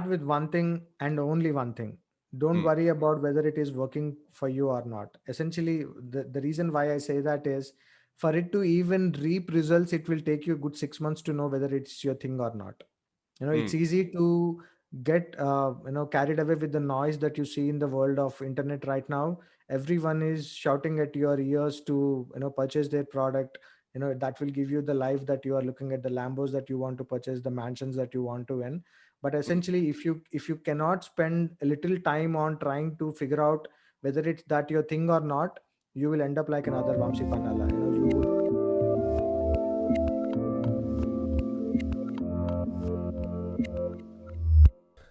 start with one thing and only one thing. Don't Mm, worry about whether it is working for you or not. Essentially, the reason why I say that is, for it to even reap results, it will take you a good 6 months to know whether it's your thing or not. It's mm, easy to get carried away with the noise that you see in the world of internet right now. Everyone is shouting at your ears to purchase their product. That will give you the life that you are looking at, the Lambos that you want to purchase, the mansions that you want to win. But mm. essentially, if you cannot spend a little time on trying to figure out whether it's that your thing or not, you will end up like another Vamsi Panala. You would.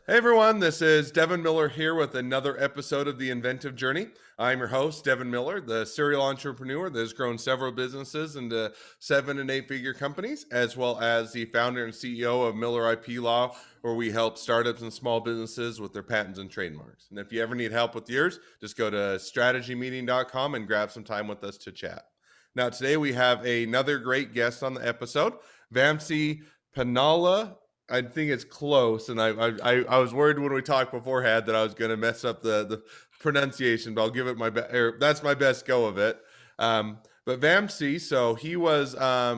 Hey everyone, this is Devin Miller here with another episode of The Inventive Journey. I'm your host, Devin Miller, the serial entrepreneur that has grown several businesses into 7 and 8 figure companies, as well as the founder and CEO of Miller IP Law, where we help startups and small businesses with their patents and trademarks. And if you ever need help with yours, just go to strategymeeting.com and grab some time with us to chat. Now, today we have another great guest on the episode, Vamsi Panala. I think it's close, and I was worried when we talked beforehand that I was going to mess up the pronunciation, but I'll give it my best. That's my best go of it. But Vamsi, so he was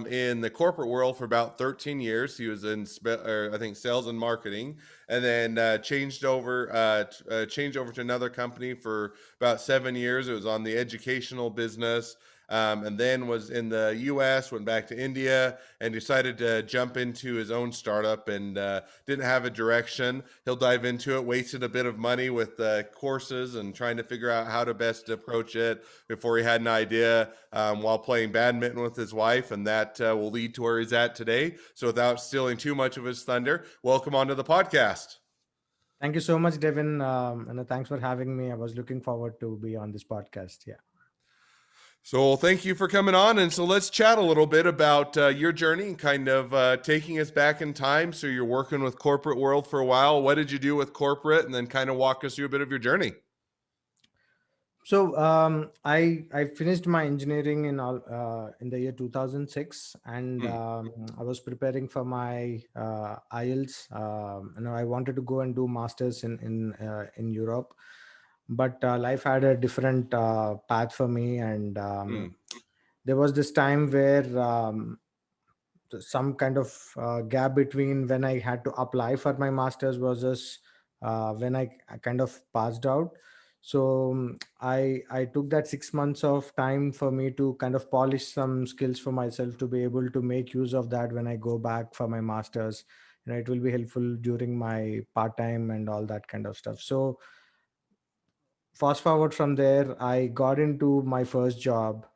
in the corporate world for about 13 years. He was in I think sales and marketing, and then changed over to another company for about 7 years. It was on the educational business. And then was in the US, went back to India, and decided to jump into his own startup and didn't have a direction. He'll dive into it, wasted a bit of money with courses and trying to figure out how to best approach it before he had an idea while playing badminton with his wife, and that will lead to where he's at today. So without stealing too much of his thunder, welcome onto the podcast. Thank you so much, Devin. Thanks for having me. I was looking forward to be on this podcast. Yeah. So thank you for coming on. And so let's chat a little bit about your journey and kind of taking us back in time. So you're working with corporate world for a while. What did you do with corporate? And then kind of walk us through a bit of your journey. So I finished my engineering in the year 2006, and Mm, I was preparing for my IELTS. I wanted to go and do masters in Europe, but life had a different path for me, and mm, there was this time where some kind of gap between when I had to apply for my masters versus when I kind of passed out. So I took that 6 months of time for me to kind of polish some skills for myself to be able to make use of that when I go back for my masters. It will be helpful during my part time and all that kind of stuff. So fast forward from there, I got into my first job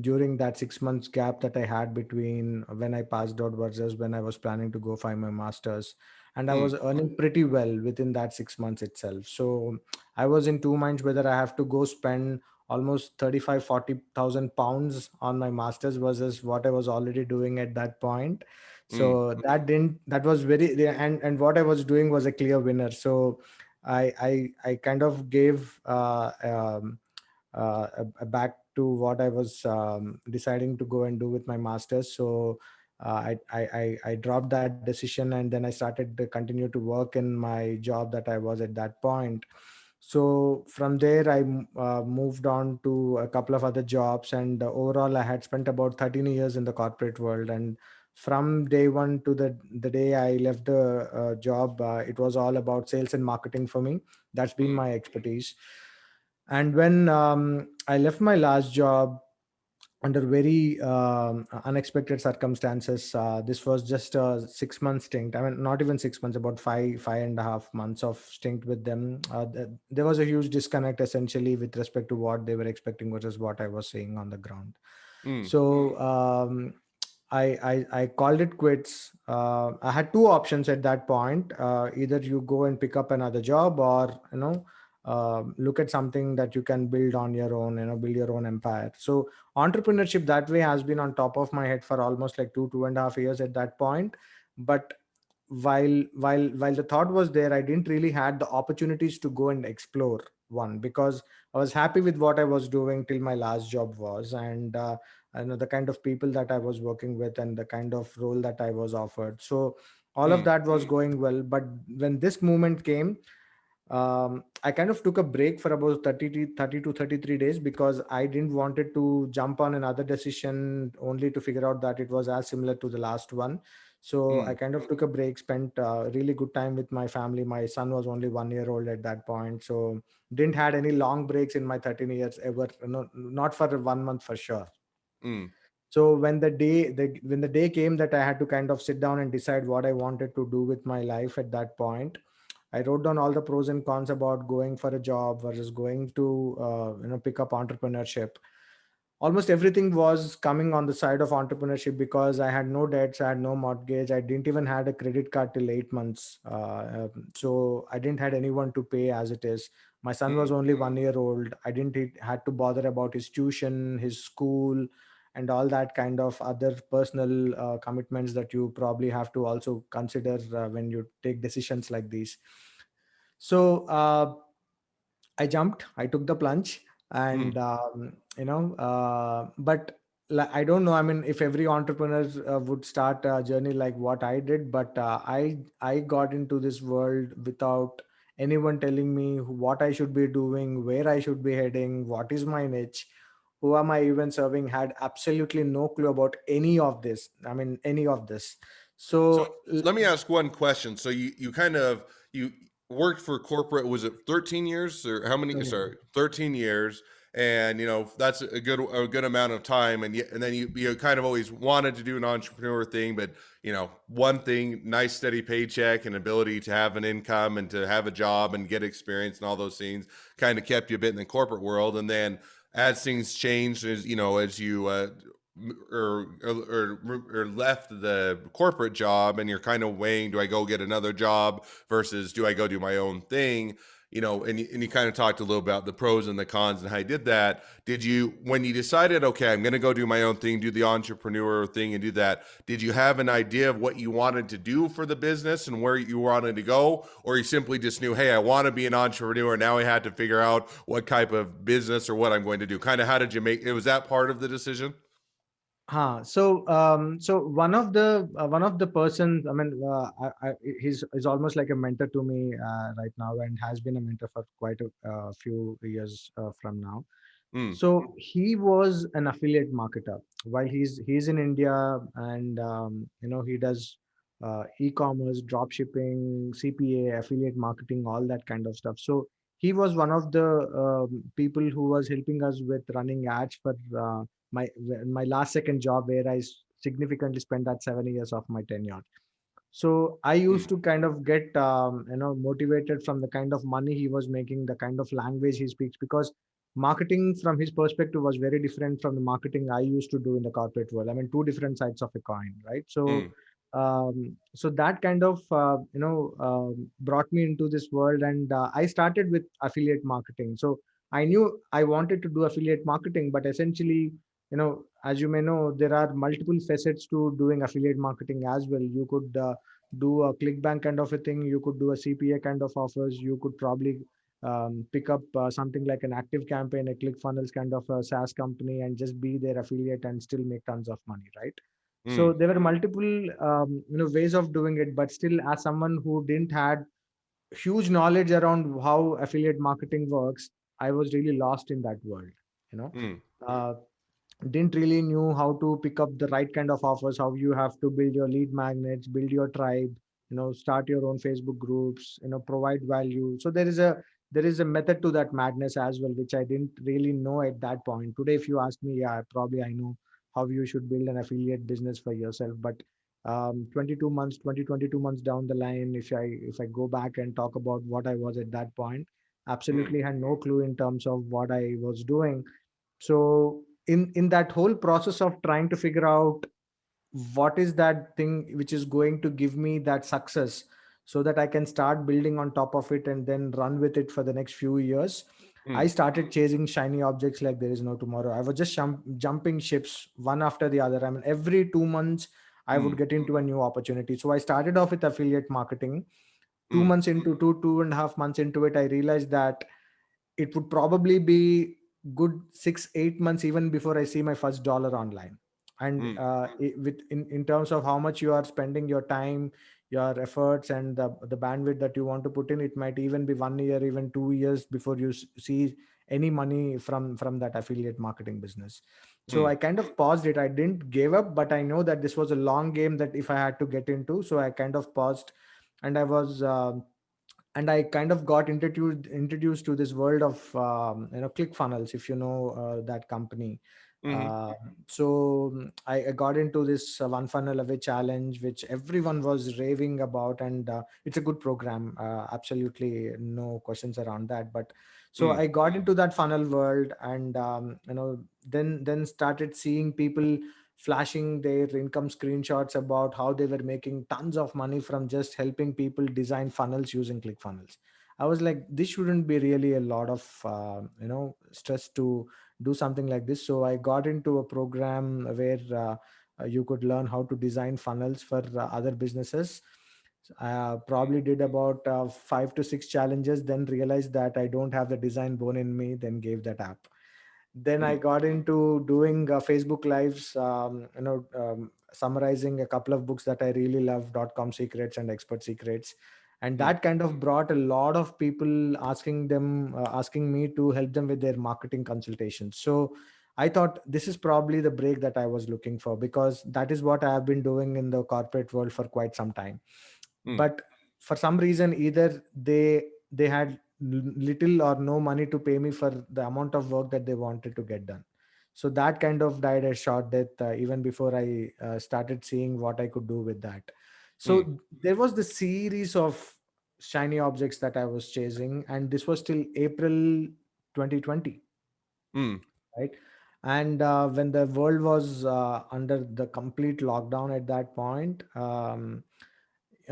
during that 6 months gap that I had between when I passed out versus when I was planning to go find my master's. And I mm, was earning pretty well within that 6 months itself. So I was in two minds whether I have to go spend almost 35-40,000 pounds on my master's versus what I was already doing at that point. mm, So that was very, and what I was doing was a clear winner. So I kind of gave back to what I was deciding to go and do with my masters. So I dropped that decision, and then I started to continue to work in my job that I was at that point. So from there, I moved on to a couple of other jobs, and overall, I had spent about 13 years in the corporate world. And from day one to the day I left the job, it was all about sales and marketing for me. That's been mm, my expertise. And when I left my last job under very unexpected circumstances, this was just a 6 month stint. I mean, not even 6 months, about five and a half months of stint with them. There was a huge disconnect essentially with respect to what they were expecting versus what I was seeing on the ground. mm, So I called it quits. I had two options at that point. Either you go and pick up another job, or look at something that you can build on your own. Build your own empire. So entrepreneurship that way has been on top of my head for almost like 2.5 years at that point. But while the thought was there, I didn't really had the opportunities to go and explore one, because I was happy with what I was doing till my last job was, and I know the kind of people that I was working with and the kind of role that I was offered. So All of Mm, that was going well, but when this moment came, I kind of took a break for about 30 to 33 days, because I didn't wanted to jump on another decision only to figure out that it was as similar to the last one. So I mm, kind of took a break, spent really good time with my family. My son was only 1 year old at that point, so didn't had any long breaks in my 13 years ever. No, not for 1 month for sure. mm, So when the day came that I had to kind of sit down and decide what I wanted to do with my life at that point, I wrote down all the pros and cons about going for a job versus going to pick up entrepreneurship. Almost everything was coming on the side of entrepreneurship, because I had no debts, I had no mortgage, I didn't even had a credit card till 8 months. So I didn't had anyone to pay as it is. My son was mm, only 1 year old. I didn't had to bother about his tuition, his school, and all that kind of other personal commitments that you probably have to also consider when you take decisions like these. So I jumped, I took the plunge, and mm. but I don't know. I mean, if every entrepreneur would start a journey like what I did, but I got into this world without anyone telling me what I should be doing, where I should be heading, what is my niche, who am I even serving. Had absolutely no clue about any of this. I mean, any of this. So So let me ask one question. So you kind of you worked for corporate, was it 13 years or how many? Sorry, 13 years. And that's a good amount of time, and then you kind of always wanted to do an entrepreneur thing, but one thing, nice steady paycheck and ability to have an income and to have a job and get experience and all those things kind of kept you a bit in the corporate world. And then as things changed, as you or left the corporate job, and you're kind of weighing, do I go get another job versus do I go do my own thing? And you kind of talked a little about the pros and the cons and how you did that. Did you, when you decided, okay, I'm going to go do my own thing, do the entrepreneur thing and do that, did you have an idea of what you wanted to do for the business and where you wanted to go? Or you simply just knew, hey, I want to be an entrepreneur. Now I had to figure out what type of business or what I'm going to do. Kind of how did you make it? Was that part of the decision? So one of the persons, I mean, he's almost like a mentor to me right now, and has been a mentor for quite a few years from now. Mm, So he was an affiliate marketer while he's in India, and he does e-commerce, drop shipping, CPA, affiliate marketing, all that kind of stuff. So he was one of the people who was helping us with running ads for my last second job, where significantly spent that 7 years of my tenure. So I used mm, to kind of get motivated from the kind of money he was making, the kind of language he speaks, because marketing from his perspective was very different from the marketing I used to do in the corporate world. I mean, two different sides of a coin, right? So mm, so that kind of brought me into this world, and I started with affiliate marketing. So I knew I wanted to do affiliate marketing, but essentially, as you may know, there are multiple facets to doing affiliate marketing as well. You could do a ClickBank kind of a thing. You could do a CPA kind of offers. You could probably pick up something like an Active Campaign, a ClickFunnels kind of a SaaS company, and just be their affiliate and still make tons of money, right? So mm, there were multiple ways of doing it, but still, as someone who didn't had huge knowledge around how affiliate marketing works, I was really lost in that world. You know, mm, uh, didn't really knew how to pick up the right kind of offers, how you have to build your lead magnets, build your tribe, start your own Facebook groups, provide value. So there is a method to that madness as well, which I didn't really know at that point. Today, if you ask me, yeah, probably I know how you should build an affiliate business for yourself. But 22 months down the line, if I go back and talk about what I was at that point, mm, absolutely had no clue in terms of what I was doing. So in that whole process of trying to figure out what is that thing which is going to give me that success, so that I can start building on top of it and then run with it for the next few years, I mm, started chasing shiny objects like there is no tomorrow. I was just jumping ships one after the other. I mean, every 2 months I would mm, get into a new opportunity. So I started off with affiliate marketing. two mm, months into 2.5 months into it, I realized that it would probably be good 6 8 months even before I see my first dollar online. And Mm, in terms of how much you are spending your time, your efforts, and the bandwidth that you want to put in, it might even be 1 year, even 2 years before you see any money from that affiliate marketing business. So mm, I kind of paused it. I didn't give up, but I know that this was a long game that if I had to get into, so I kind of paused. And I kind of got introduced to this world of ClickFunnels, if you know that company. mhm, uh, I got into this one funnel away challenge, which everyone was raving about, and it's a good program, absolutely no questions around that. But so mm, I got into that funnel world, and then started seeing people flashing their income screenshots about how they were making tons of money from just helping people design funnels using ClickFunnels. I was like, this shouldn't be really a lot of stress to do something like this. So I got into a program where you could learn how to design funnels for other businesses. Probably did about 5 to 6 challenges, then realized that I don't have the design bone in me, then gave that up. Then I mm, got into doing Facebook lives, summarizing a couple of books that I really love, .com secrets and expert secrets. And mm, that kind of brought a lot of people asking me to help them with their marketing consultations. So I thought this is probably the break that I was looking for, because that is what I have been doing in the corporate world for quite some time. mm, But for some reason, either they had little or no money to pay me for the amount of work that they wanted to get done. So that kind of died a short death, even before I started seeing what I could do with that. mm, So there was the series of shiny objects that I was chasing, and this was till April 2020, mm. right? And when the world was under the complete lockdown at that point, I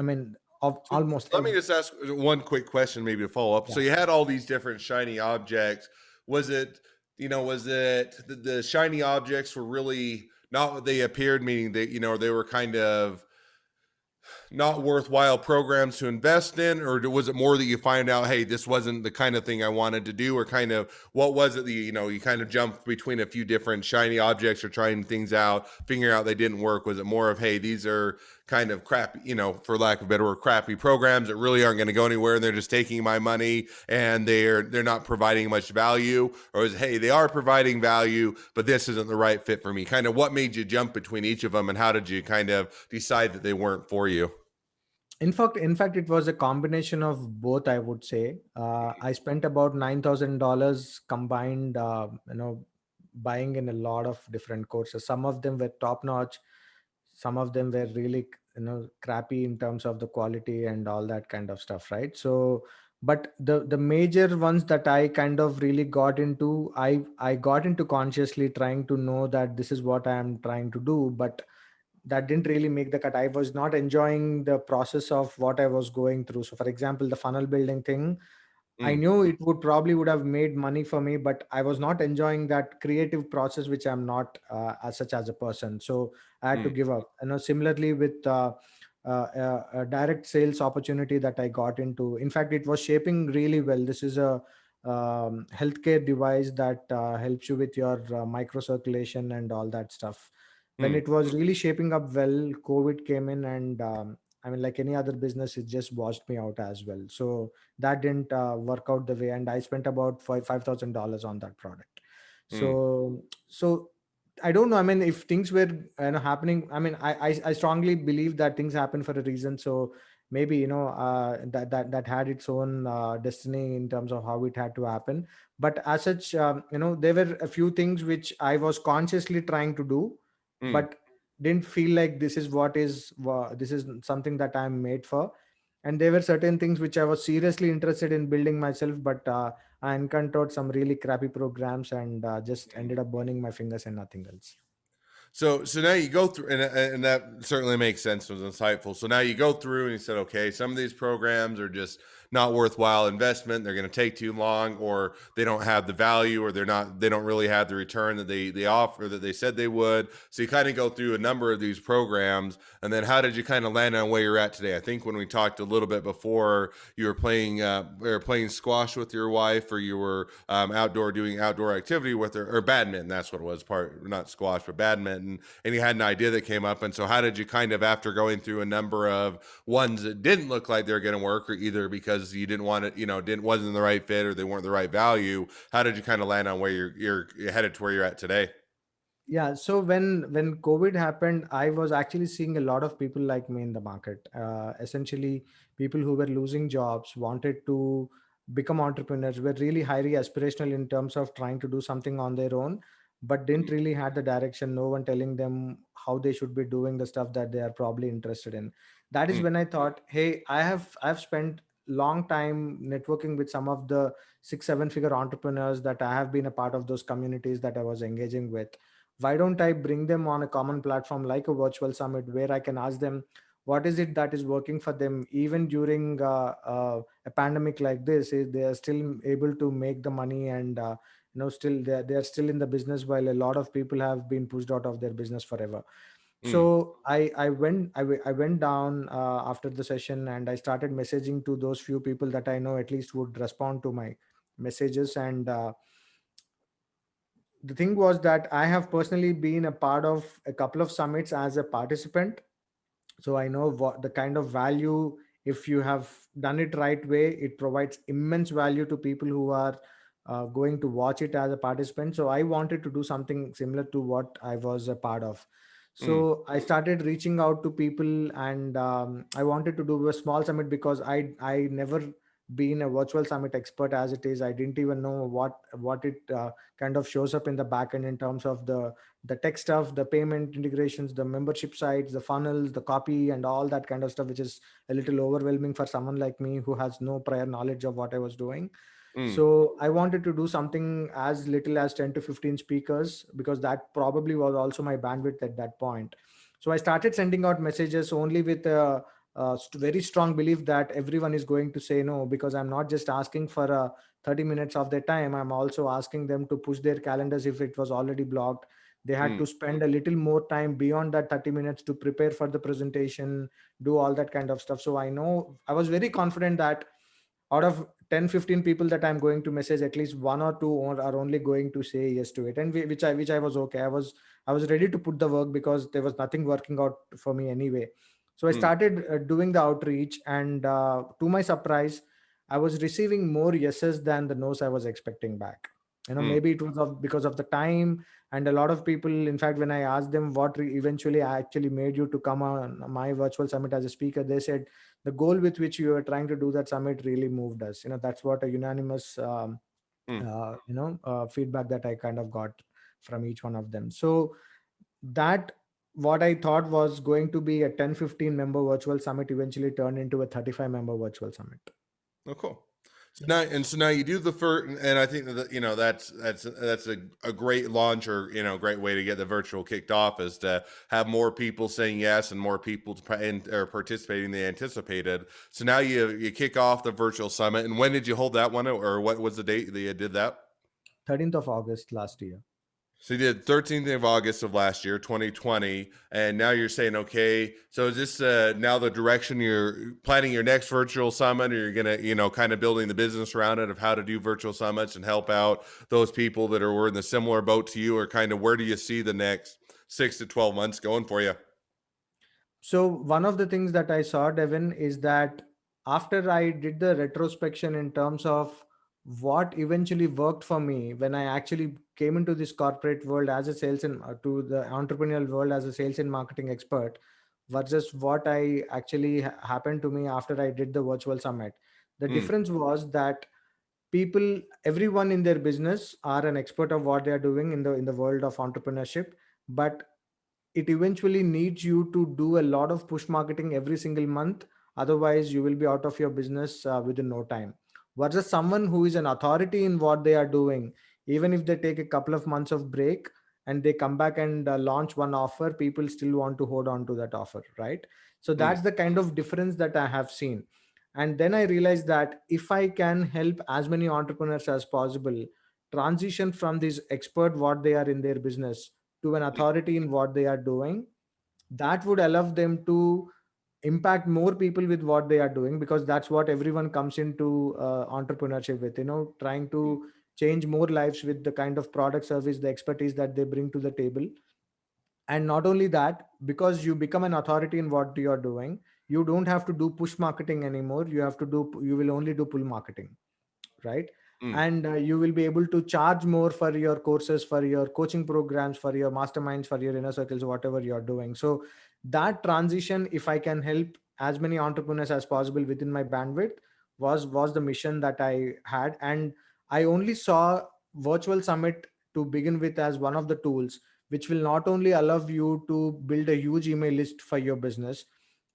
mean, of So almost let me just ask one quick question, maybe to follow up. yeah. So you had all these different shiny objects. Was it, was it the shiny objects were really not what they appeared, meaning that, they were kind of not worthwhile programs to invest in, or was it more that you find out, hey, this wasn't the kind of thing I wanted to do, or kind of what was it that you kind of jumped between a few different shiny objects or trying things out, figuring out they didn't work? Was it more of, hey, these are kind of crappy, for lack of a better word, crappy programs that really aren't going to go anywhere, and they're just taking my money and they're not providing much value? Or is it, hey, they are providing value, but this isn't the right fit for me? Kind of what made you jump between each of them, and how did you kind of decide that they weren't for you? In fact, it was a combination of both, I would say. I spent about $9,000 combined, buying in a lot of different courses. Some of them were top notch, some of them were really crappy in terms of the quality and all that kind of stuff, right? So but the major ones that I kind of really got into, I got into consciously trying to know that this is what I am trying to do, but that didn't really make the cut. I was not enjoying the process of what I was going through. So for example, the funnel building thing, I Mm, knew it would have made money for me, but I was not enjoying that creative process, which I'm not as such as a person. So I had to mm, give up. Similarly with a direct sales opportunity that I got into. In fact, it was shaping really well. This is a healthcare device that helps you with your microcirculation and all that stuff. When mm. it was really shaping up well, COVID came in, and I mean, like any other business, it just washed me out as well. So that didn't work out the way, and I spent about $5,000 on that product. Mm. So I don't know, I mean, if things were happening, I mean, I strongly believe that things happen for a reason. So maybe that had its own destiny in terms of how it had to happen. But as such, there were a few things which I was consciously trying to do, Mm. but didn't feel like this is something that I'm made for. And there were certain things which I was seriously interested in building myself, but I encountered some really crappy programs, and just ended up burning my fingers and nothing else. So now you go through, and that certainly makes sense. It was insightful. So now you go through and you said, okay, some of these programs are just not worthwhile investment. They're going to take too long, or they don't have the value, or they don't really have the return that they offer that they said they would. So you kind of go through a number of these programs, and then how did you kind of land on where you're at today? I think when we talked a little bit before, you were playing squash with your wife, or you were outdoor doing outdoor activity with her, or badminton. That's what it was, part not squash but badminton. And you had an idea that came up. And so how did you kind of, after going through a number of ones that didn't look like they were going to work, or either because you didn't want it, didn't wasn't the right fit, or they weren't the right value, how did you kind of land on where you're headed to where you're at today? Yeah, so when COVID happened, I was actually seeing a lot of people like me in the market. Essentially, people who were losing jobs wanted to become entrepreneurs, were really highly aspirational in terms of trying to do something on their own, but didn't Mm, really had the direction. No one telling them how they should be doing the stuff that they are probably interested in. That is mm, when I thought, hey, I've spent long time networking with some of the 6 7 figure entrepreneurs that I have been a part of those communities that I was engaging with. Why don't I bring them on a common platform like a virtual summit where I can ask them what is it that is working for them even during a pandemic like this? Is they are still able to make the money, and still they are still in the business, while a lot of people have been pushed out of their business forever. mm, So I went down after the session, and I started messaging to those few people that I know at least would respond to my messages. And the thing was that I have personally been a part of a couple of summits as a participant, so I know what the kind of value, if you have done it right way, it provides immense value to people who are going to watch it as a participant. So I wanted to do something similar to what I was a part of. mm, So I started reaching out to people, and I wanted to do a small summit because I never been a virtual summit expert as it is. I didn't even know what it kind of shows up in the back end in terms of the tech stuff, the payment integrations, the membership sites, the funnels, the copy, and all that kind of stuff, which is a little overwhelming for someone like me who has no prior knowledge of what I was doing. mm, So I wanted to do something as little as 10 to 15 speakers, because that probably was also my bandwidth at that point. So I started sending out messages only with a very strong belief that everyone is going to say no, because I'm not just asking for 30 minutes of their time. I'm also asking them to push their calendars if it was already blocked. They had mm, to spend a little more time beyond that 30 minutes to prepare for the presentation, do all that kind of stuff. So I was very confident that out of 10 15 people that I'm going to message, at least one or two are only going to say yes to it, and which I was okay. I was ready to put the work because there was nothing working out for me anyway. So I mm, started doing the outreach, and to my surprise, I was receiving more yeses than the nos I was expecting back. mm, Maybe it was because of the time. And a lot of people, in fact, when I asked them what eventually actually made you to come on my virtual summit as a speaker, they said the goal with which you were trying to do that summit really moved us. That's what a unanimous mm. feedback that I kind of got from each one of them. So that, what I thought was going to be a 10 15 member virtual summit, eventually turned into a 35 member virtual summit. Oh, cool. So now you do the first, and I think that that's a great launch, or great way to get the virtual kicked off, is to have more people saying yes and more people or participating than anticipated. So now you kick off the virtual summit, and when did you hold that one, or what was the date that you did that? 13th of August last year. So you did 13th of August of last year, 2020, and now you're saying, okay, so is this now the direction you're planning your next virtual summit, or you're gonna, kind of building the business around it of how to do virtual summits and help out those people that were in the similar boat to you, or kind of where do you see the next 6 to 12 months going for you? So one of the things that I saw, Devin, is that after I did the retrospection in terms of what eventually worked for me when I actually came into this corporate world as a sales and to the entrepreneurial world as a sales and marketing expert, versus what I actually happened to me after I did the virtual summit. The Mm, difference was that everyone in their business are an expert of what they are doing in the world of entrepreneurship, but it eventually needs you to do a lot of push marketing every single month. Otherwise you will be out of your business within no time, versus someone who is an authority in what they are doing. Even if they take a couple of months of break and they come back and launch one offer, people still want to hold on to that offer, right? So mm, that's the kind of difference that I have seen. And then I realized that if I can help as many entrepreneurs as possible transition from this expert what they are in their business to an authority in what they are doing, that would allow them to impact more people with what they are doing, because that's what everyone comes into entrepreneurship with, trying to change more lives with the kind of product, service, the expertise that they bring to the table. And not only that, because you become an authority in what you are doing, you don't have to do push marketing anymore. You will only do pull marketing, right? Mm, And you will be able to charge more for your courses, for your coaching programs, for your masterminds, for your inner circles, whatever you're doing. So that transition, if I can help as many entrepreneurs as possible within my bandwidth, was the mission that I had. And I only saw virtual summit to begin with as one of the tools which will not only allow you to build a huge email list for your business,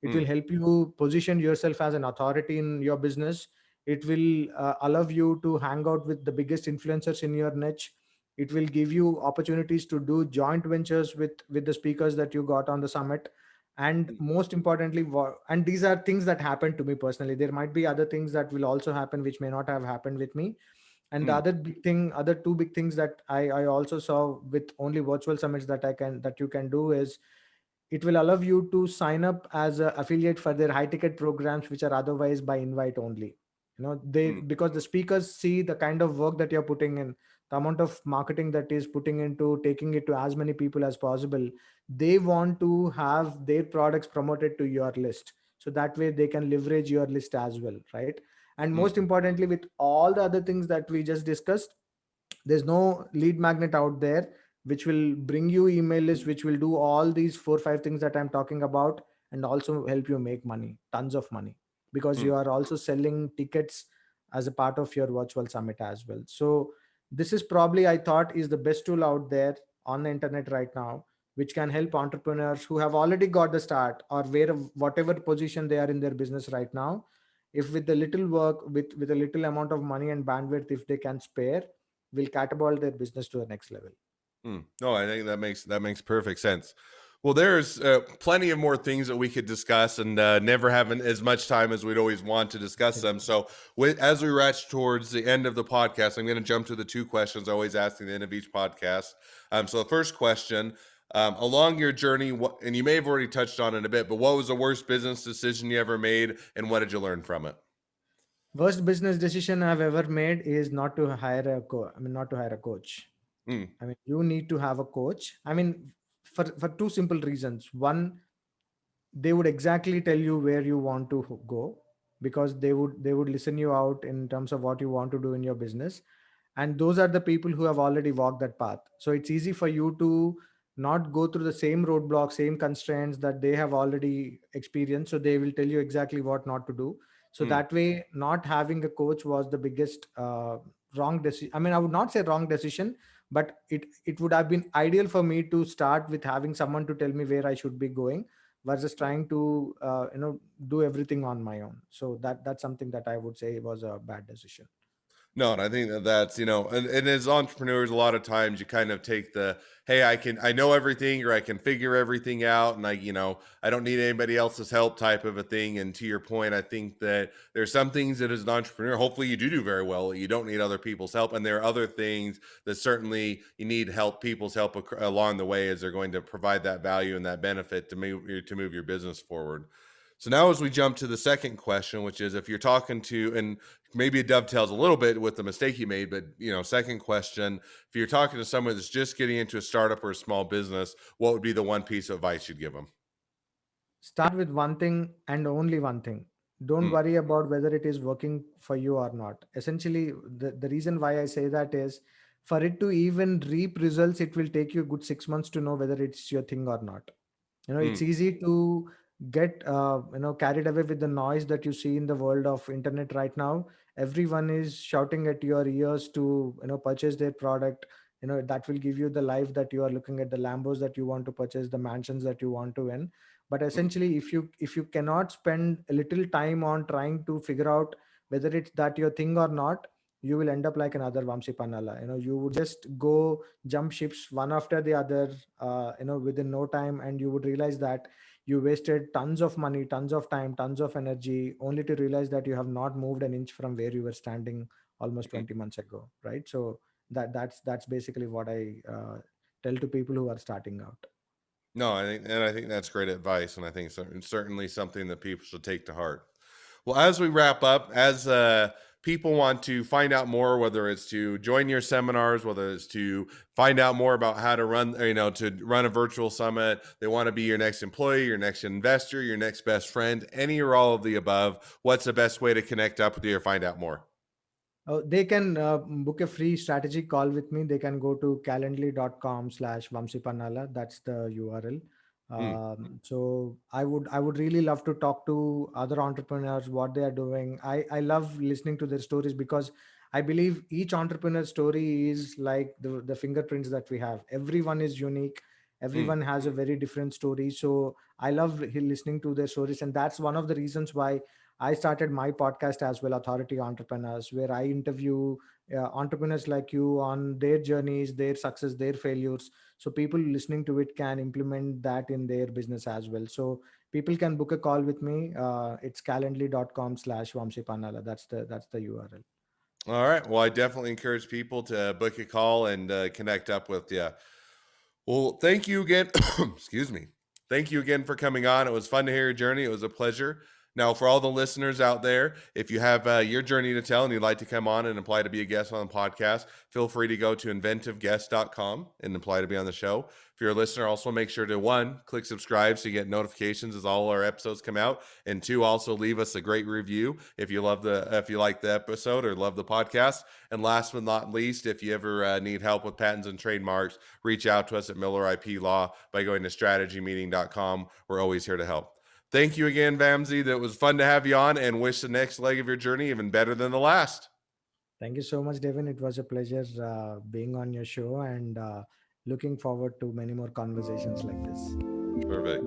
it will mm, help you position yourself as an authority in your business. It will allow you to hang out with the biggest influencers in your niche. It will give you opportunities to do joint ventures with the speakers that you got on the summit. And mm, most importantly, and these are things that happened to me personally. There might be other things that will also happen which may not have happened with me. And the mm, other two big things that I also saw with only virtual summits that you can do is, it will allow you to sign up as an affiliate for their high ticket programs which are otherwise by invite only. They, mm, because the speakers see the kind of work that you're putting in, the amount of marketing that is putting into taking it to as many people as possible. They want to have their products promoted to your list, so that way they can leverage your list as well, right? And mm, most importantly, with all the other things that we just discussed, there's no lead magnet out there which will bring you email list, which will do all these 4 5 things that I'm talking about, and also help you make money, tons of money, because mm. you are also selling tickets as a part of your virtual summit as well. So this is probably, I thought, is the best tool out there on the internet right now, which can help entrepreneurs who have already got the start, or where whatever position they are in their business right now. If with the little work, with a little amount of money and bandwidth, if they can spare, will catapult their business to the next level. No, I think that makes perfect sense. Well, there's plenty of more things that we could discuss, and never having as much time as we'd always want to discuss them. So, as we rush towards the end of the podcast, I'm going to jump to the two questions I always ask at the end of each podcast. So, the first question: along your journey, and you may have already touched on it a bit, but what was the worst business decision you ever made, and what did you learn from it? Worst business decision I've ever made is not to hire not to hire a coach. Mm, I mean, you need to have a coach. I mean, for two simple reasons. One, they would exactly tell you where you want to go, because they would listen you out in terms of what you want to do in your business. And those are the people who have already walked that path, so it's easy for you to not go through the same roadblocks, same constraints that they have already experienced. So they will tell you exactly what not to do. So mm. that way, not having a coach was the biggest wrong decision. I mean, I would not say wrong decision, but it would have been ideal for me to start with having someone to tell me where I should be going, versus trying to do everything on my own. So that's something that I would say was a bad decision. No, and I think that that's, and as entrepreneurs, a lot of times you kind of take the, hey, I know everything, or I can figure everything out, and I don't need anybody else's help type of a thing. And to your point, I think that there's some things that as an entrepreneur, hopefully you do very well. You don't need other people's help. And there are other things that certainly you need people's help along the way, as they're going to provide that value and that benefit to move your business forward. So now, as we jump to the second question, which is if you're talking to, and maybe it dovetails a little bit with the mistake you made, but second question, if you're talking to someone that's just getting into a startup or a small business, what would be the one piece of advice you'd give them? Start with one thing and only one thing. Don't Mm, worry about whether it is working for you or not. Essentially, the reason why I say that is, for it to even reap results, it will take you a good 6 months to know whether it's your thing or not. It's mm, easy to get carried away with the noise that you see in the world of internet right now. Everyone is shouting at your ears to purchase their product. That will give you the life that you are looking at, the Lambos that you want to purchase, the mansions that you want to win. But mm, essentially, if you cannot spend a little time on trying to figure out whether it's that your thing or not, you will end up like another Vamsi Panala. You would just go jump ships one after the other within no time, and you would realize that you wasted tons of money, tons of time, tons of energy, only to realize that you have not moved an inch from where you were standing almost Mhm. 20 months ago, right? So that's basically what I tell to people who are starting out. No, I think that's great advice, and I think certainly something that people should take to heart. Well, as we wrap up, as people want to find out more, whether it's to join your seminars, whether it's to find out more about how to run, to run a virtual summit, they want to be your next employee, your next investor, your next best friend, any or all of the above. What's the best way to connect up with you or find out more? They can book a free strategy call with me. They can go to calendly.com/Vamsi Pannala. That's the URL. Hmm. So I would really love to talk to other entrepreneurs, what they are doing. I love listening to their stories because I believe each entrepreneur story is like the fingerprints that we have. Everyone is unique. Hmm. Everyone has a very different story. So I love listening to their stories, and that's one of the reasons why I started my podcast as well, Authority Entrepreneurs, where I interview entrepreneurs like you on their journeys, their success, their failures. So people listening to it can implement that in their business as well. So people can book a call with me. It's calendly.com/Vamsi Pannala. That's the URL. All right. Well, I definitely encourage people to book a call and connect up with you. Well, thank you again. Excuse me. Thank you again for coming on. It was fun to hear your journey. It was a pleasure. Now, for all the listeners out there, if you have your journey to tell and you'd like to come on and apply to be a guest on the podcast, feel free to go to inventiveguest.com and apply to be on the show. If you're a listener, also make sure to one, click subscribe so you get notifications as all our episodes come out, and two, also leave us a great review if you like the episode or love the podcast. And last but not least, if you ever need help with patents and trademarks, reach out to us at Miller IP Law by going to strategymeeting.com. We're always here to help. Thank you again, Vamsi. That was fun to have you on, and wish the next leg of your journey even better than the last. Thank you so much, Devin. It was a pleasure being on your show, and looking forward to many more conversations like this. Perfect.